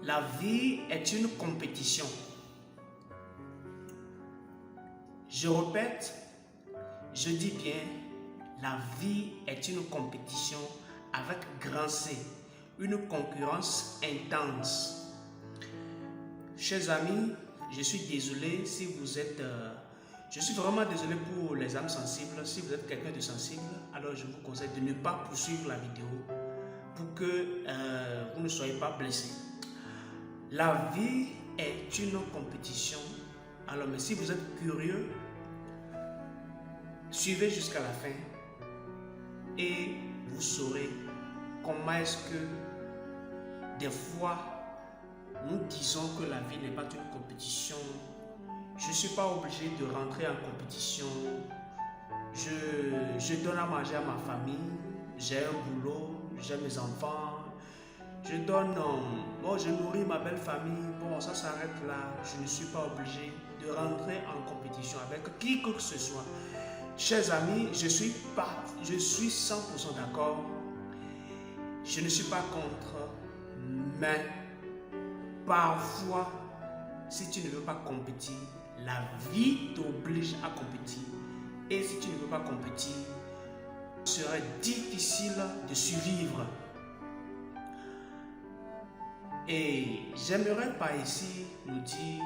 La vie est une compétition. Je répète, je dis bien, la vie est une compétition avec grand C, une concurrence intense. Chers amis, je suis désolé si vous êtes... je suis vraiment désolé pour les âmes sensibles. Si vous êtes quelqu'un de sensible, alors je vous conseille de ne pas poursuivre la vidéo pour que vous ne soyez pas blessé. La vie est une compétition. Alors, mais si vous êtes curieux, suivez jusqu'à la fin et vous saurez comment est-ce que des fois nous disons que la vie n'est pas une compétition. Je ne suis pas obligé de rentrer en compétition. Je donne à manger à ma famille, j'ai un boulot, j'ai mes enfants. Je donne, je nourris ma belle famille, bon, ça s'arrête là. Je ne suis pas obligé de rentrer en compétition avec qui que ce soit. Chers amis, je suis 100% d'accord. Je ne suis pas contre, mais parfois, si tu ne veux pas compétir, la vie t'oblige à compétir. Et si tu ne veux pas compétir, ce serait difficile de survivre. Et j'aimerais par ici nous dire,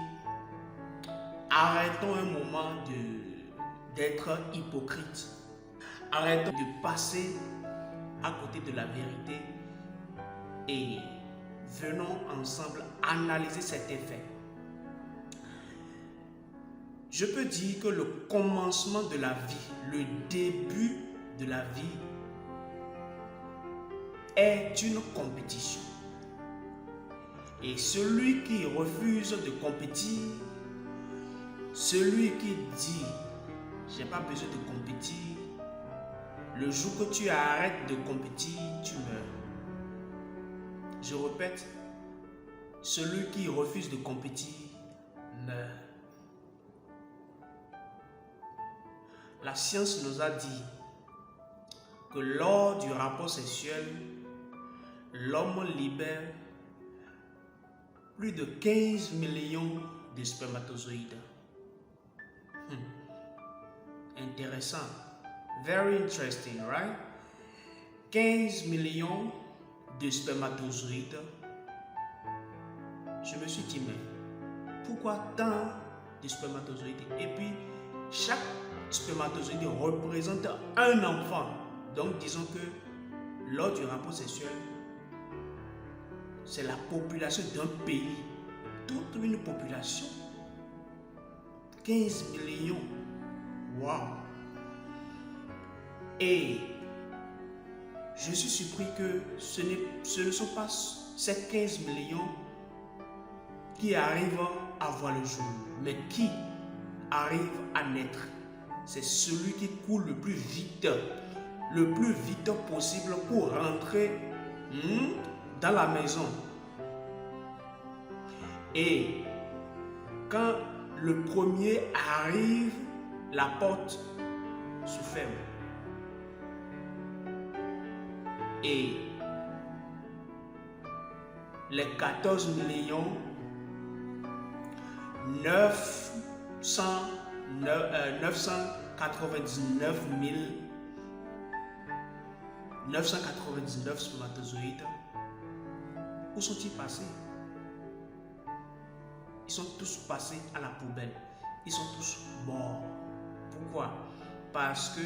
arrêtons un moment d'être hypocrite. Arrêtons de passer à côté de la vérité et venons ensemble analyser cet effet. Je peux dire que le commencement de la vie, le début de la vie est une compétition. Et celui qui refuse de compétir, celui qui dit « j'ai pas besoin de compétir », le jour que tu arrêtes de compétir, tu meurs. Je répète, celui qui refuse de compétir meurt. La science nous a dit que lors du rapport sexuel, l'homme libère plus de 15 millions de spermatozoïdes. Intéressant. Very interesting, right? 15 millions de spermatozoïdes. Je me suis dit, mais pourquoi tant de spermatozoïdes? Et puis, chaque spermatozoïde représente un enfant. Donc, disons que lors du rapport sexuel, c'est la population d'un pays, toute une population. 15 millions. Waouh! Et je suis surpris que ce ne sont pas ces 15 millions qui arrivent à voir le jour, mais qui arrive à naître. C'est celui qui court le plus vite possible pour rentrer dans la maison. Et quand le premier arrive, la porte se ferme. Et les 14 millions 999 spermatozoïdes, où sont-ils passés? Ils sont tous passés à la poubelle. Ils sont tous morts. Pourquoi? Parce que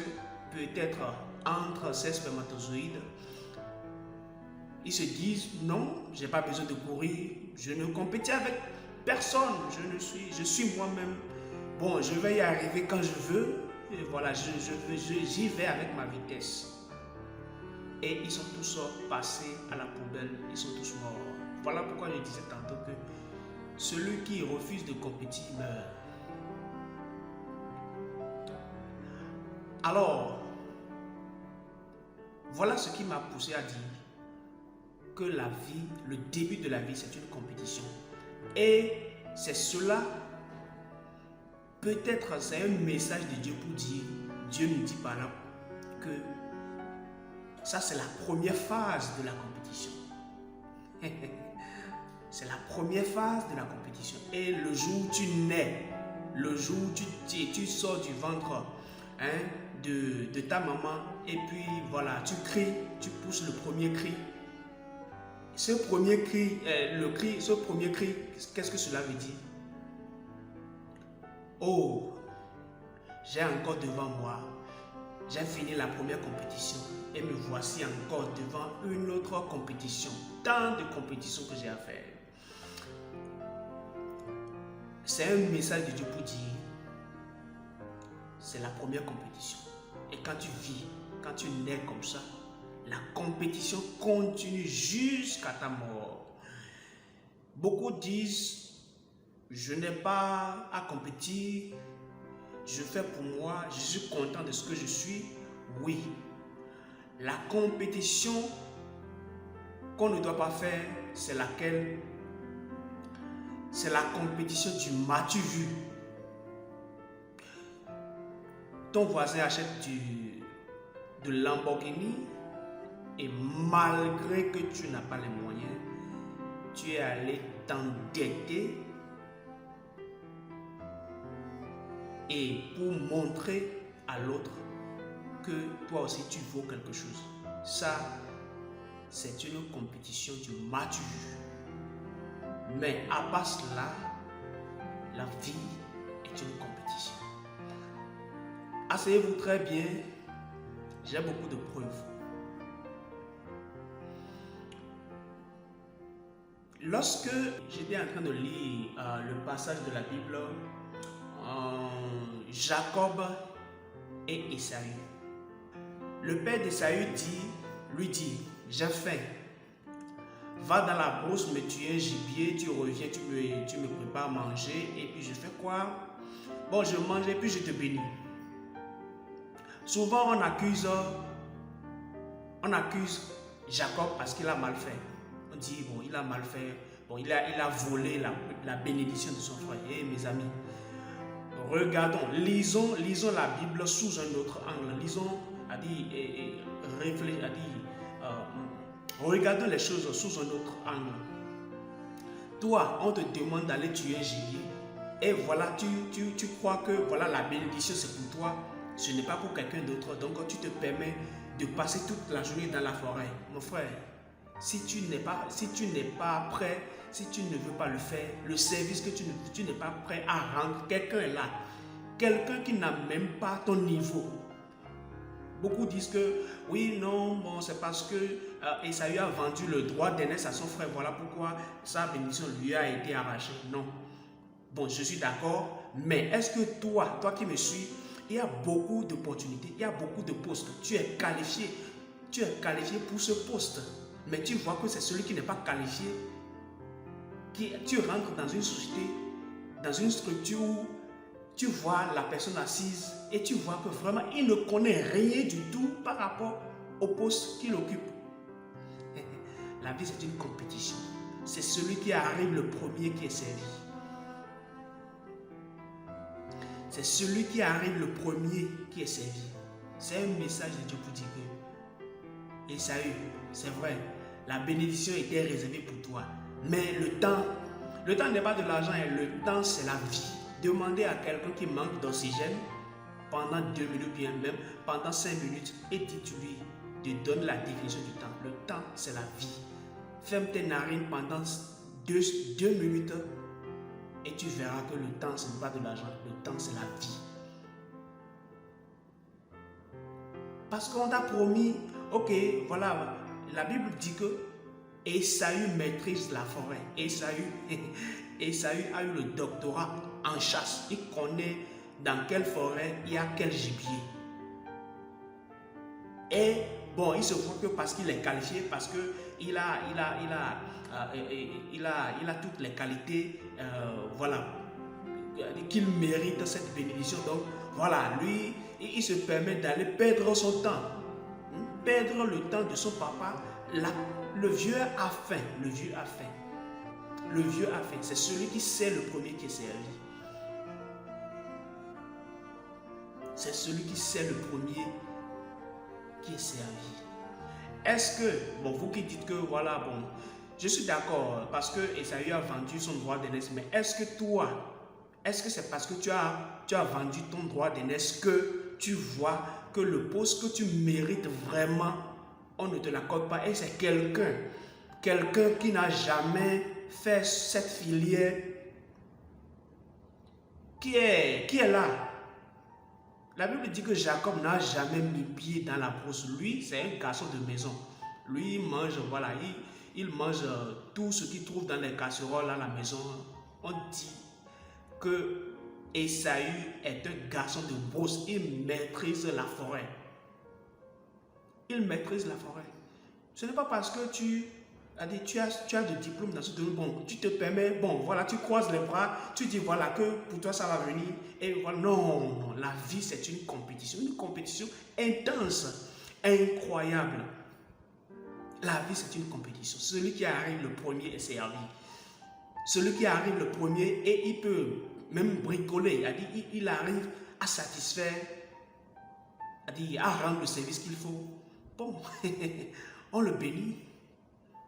peut-être entre ces spermatozoïdes, ils se disent non, j'ai pas besoin de courir, je ne compétis avec personne, je suis moi-même. Bon, je vais y arriver quand je veux, et voilà, j'y vais avec ma vitesse. Et ils sont tous passés à la poubelle, ils sont tous morts. Voilà pourquoi je disais tantôt que celui qui refuse de compétir meurt. Alors, voilà ce qui m'a poussé à dire que la vie, le début de la vie, c'est une compétition. Et c'est cela, peut-être c'est un message de Dieu pour dire, Dieu nous dit par là que ça c'est la première phase de la compétition. C'est la première phase de la compétition. Et le jour où tu nais, le jour où tu sors du ventre de ta maman, et puis voilà, tu cries, tu pousses le premier cri. Ce premier cri, qu'est-ce que cela veut dire? Oh, j'ai encore devant moi, j'ai fini la première compétition et me voici encore devant une autre compétition. Tant de compétitions que j'ai à faire. C'est un message de Dieu pour dire, c'est la première compétition. Et quand tu vis, quand tu nais comme ça, la compétition continue jusqu'à ta mort. Beaucoup disent, je n'ai pas à compétir, je fais pour moi, je suis content de ce que je suis. Oui, la compétition qu'on ne doit pas faire, c'est laquelle? C'est la compétition du m'as-tu vu? Ton voisin achète de Lamborghini et malgré que tu n'as pas les moyens, tu es allé t'endetter et pour montrer à l'autre que toi aussi tu vaux quelque chose. Ça, c'est une compétition du m'as-tu vu? Mais à part cela, la vie est une compétition. Asseyez-vous très bien, j'ai beaucoup de preuves. Lorsque j'étais en train de lire le passage de la Bible, Jacob et Ésaü. Le père d'Ésaü lui dit, j'ai faim. Va dans la brousse, me tuer un gibier, tu reviens, tu me prépares à manger, et puis je fais quoi? Bon, je mange et puis je te bénis. Souvent, on accuse Jacob parce qu'il a mal fait. On dit, bon, il a mal fait, bon, il a volé la bénédiction de son frère. Eh, mes amis, regardons, lisons la Bible sous un autre angle. Lisons, regardons les choses sous un autre angle. Toi, on te demande d'aller tuer un gibier. Et voilà, tu crois que voilà, la bénédiction c'est pour toi. Ce n'est pas pour quelqu'un d'autre. Donc tu te permets de passer toute la journée dans la forêt. Mon frère, si tu n'es pas prêt, si tu ne veux pas le faire, le service que tu n'es pas prêt à rendre, quelqu'un est là. Quelqu'un qui n'a même pas ton niveau. Beaucoup disent que oui, non, bon, c'est parce que Ésaü a vendu le droit d'aînesse à son frère. Voilà pourquoi sa bénédiction lui a été arrachée. Non. Bon, je suis d'accord, mais est-ce que toi qui me suis, il y a beaucoup d'opportunités, il y a beaucoup de postes. Tu es qualifié pour ce poste. Mais tu vois que c'est celui qui n'est pas qualifié. Tu rentres dans une société, dans une structure où tu vois la personne assise et tu vois que vraiment il ne connaît rien du tout par rapport au poste qu'il occupe. La vie, c'est une compétition. C'est celui qui arrive le premier qui est servi. C'est celui qui arrive le premier qui est servi. C'est un message de Dieu pour dire que Ésaü, c'est vrai, la bénédiction était réservée pour toi. Mais le temps n'est pas de l'argent, le temps c'est la vie. Demandez à quelqu'un qui manque d'oxygène pendant 2 minutes, bien même pendant 5 minutes, et dites-lui de donner la définition du temps. Le temps c'est la vie. Ferme tes narines pendant 2 minutes et tu verras que le temps ce n'est pas de l'argent, le temps c'est la vie. Parce qu'on t'a promis, ok, voilà, la Bible dit que Ésaü maîtrise la forêt. Ésaü a eu le doctorat en chasse. Il connaît dans quelle forêt il y a quel gibier. Et bon, il se voit que parce qu'il est qualifié, parce qu'il a toutes les qualités, voilà, qu'il mérite cette bénédiction. Donc voilà, lui, il se permet d'aller perdre son temps, perdre le temps de son papa. Le vieux a faim, le vieux a faim. Le vieux a faim, c'est celui qui sait le premier qui est servi. C'est celui qui sait le premier qui est servi. Est-ce que, bon, vous qui dites que voilà, bon, Je suis d'accord parce que Esaü a vendu son droit d'aînesse, mais est-ce que c'est parce que tu as vendu ton droit d'aînesse que tu vois que le poste que tu mérites vraiment, on ne te l'accorde pas et c'est quelqu'un qui n'a jamais fait cette filière qui est là. La Bible dit que Jacob n'a jamais mis pied dans la brousse. Lui, c'est un garçon de maison. Lui, il mange, voilà, il mange tout ce qu'il trouve dans les casseroles à la maison. On dit que Esaü est un garçon de brousse. Il maîtrise la forêt. Il maîtrise la forêt. Ce n'est pas parce que tu as des diplômes dans ce domaine, bon, tu te permets, bon, voilà, tu croises les bras, tu dis, voilà, que pour toi, ça va venir. Et voilà, non, la vie, c'est une compétition intense, incroyable. La vie, c'est une compétition. Celui qui arrive le premier est servi. Celui qui arrive le premier, et il peut même bricoler, il arrive à satisfaire, à rendre le service qu'il faut. Bon, on le bénit.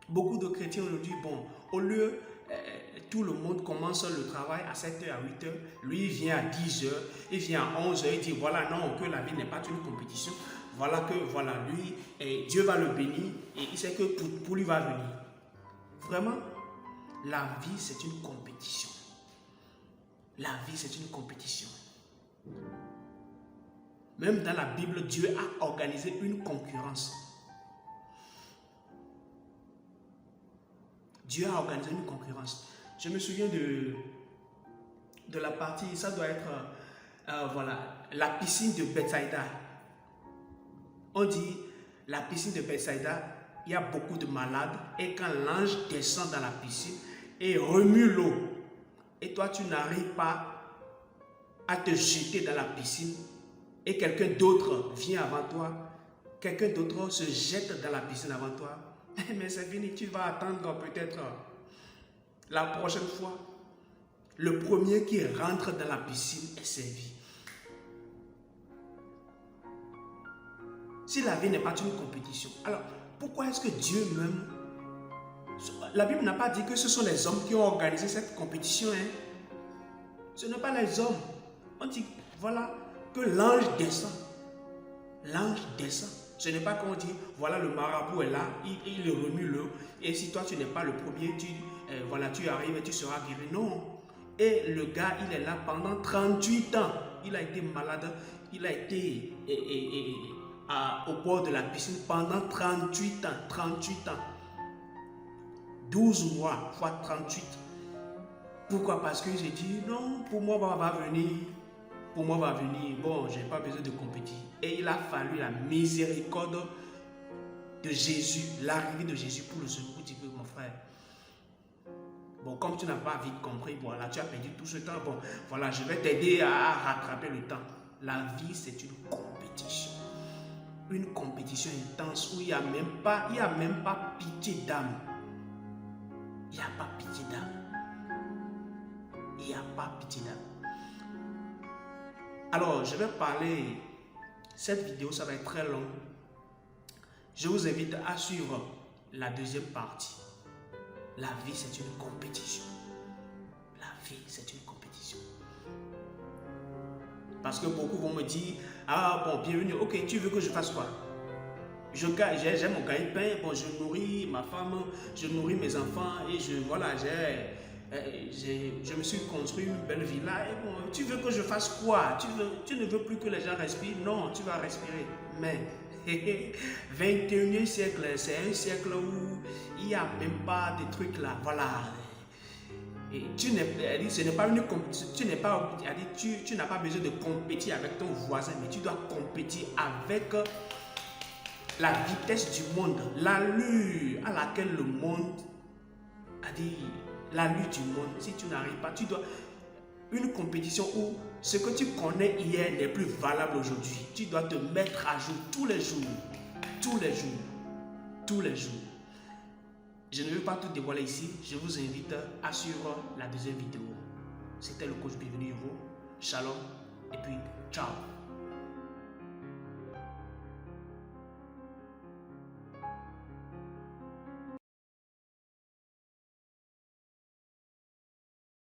Beaucoup de chrétiens aujourd'hui, bon, au lieu, tout le monde commence le travail à 7h, à 8h, lui il vient à 10h, il vient à 11h, il dit voilà, non, que la vie n'est pas une compétition, voilà que, voilà, lui, et Dieu va le bénir, et il sait que pour lui va venir. Vraiment, la vie c'est une compétition. La vie c'est une compétition. Même dans la Bible, Dieu a organisé une concurrence. Dieu a organisé une concurrence. Je me souviens de la partie, ça doit être, voilà, la piscine de Bethsaïda. On dit, la piscine de Bethsaïda, il y a beaucoup de malades. Et quand l'ange descend dans la piscine et remue l'eau, et toi tu n'arrives pas à te jeter dans la piscine, et quelqu'un d'autre vient avant toi, quelqu'un d'autre se jette dans la piscine avant toi, mais c'est fini, tu vas attendre peut-être la prochaine fois. Le premier qui rentre dans la piscine est servi. Si la vie n'est pas une compétition, alors pourquoi est-ce que Dieu même... La Bible n'a pas dit que ce sont les hommes qui ont organisé cette compétition. Ce n'est pas les hommes. On dit, voilà, que l'ange descend. L'ange descend. Ce n'est pas qu'on dit, voilà, le marabout est là, il remue l'eau. Et si toi, tu n'es pas le premier, voilà, tu arrives et tu seras guéri. Non. Et le gars, il est là pendant 38 ans. Il a été malade. Il a été au bord de la piscine pendant 38 ans. 38 ans. 12 mois fois 38. Pourquoi? Parce que j'ai dit, non, pour moi, va venir. Pour moi, va venir. Bon, je n'ai pas besoin de compétir. Et il a fallu la miséricorde de Jésus, l'arrivée de Jésus pour le secours. Tu veux, mon frère. Bon, comme tu n'as pas vite compris, voilà, tu as perdu tout ce temps. Bon, voilà, je vais t'aider à rattraper le temps. La vie, c'est une compétition. Une compétition intense où il n'y a même pas pitié d'âme. Il n'y a pas pitié d'âme. Il n'y a pas pitié d'âme. Alors, je vais parler, cette vidéo, ça va être très long. Je vous invite à suivre la deuxième partie. La vie, c'est une compétition. La vie, c'est une compétition. Parce que beaucoup vont me dire, ah bon, bienvenue, ok, tu veux que je fasse quoi? J'ai mon gagne-pain, bon, je nourris ma femme, je nourris mes enfants et je me suis construit une belle villa. Et bon, tu veux que je fasse quoi? Tu ne veux plus que les gens respirent? Non, tu vas respirer. Mais 21e siècle, c'est un siècle où il n'y a même pas de trucs là. Voilà. Et tu n'as pas besoin de compétir avec ton voisin, mais tu dois compétir avec la vitesse du monde, l'allure à laquelle le monde a dit, l'allure du monde. Si tu n'arrives pas, tu dois... Une compétition où ce que tu connais hier n'est plus valable aujourd'hui. Tu dois te mettre à jour tous les jours. Tous les jours. Tous les jours. Je ne vais pas tout dévoiler ici. Je vous invite à suivre la deuxième vidéo. C'était le coach Bienvenue Evo. Shalom et puis ciao.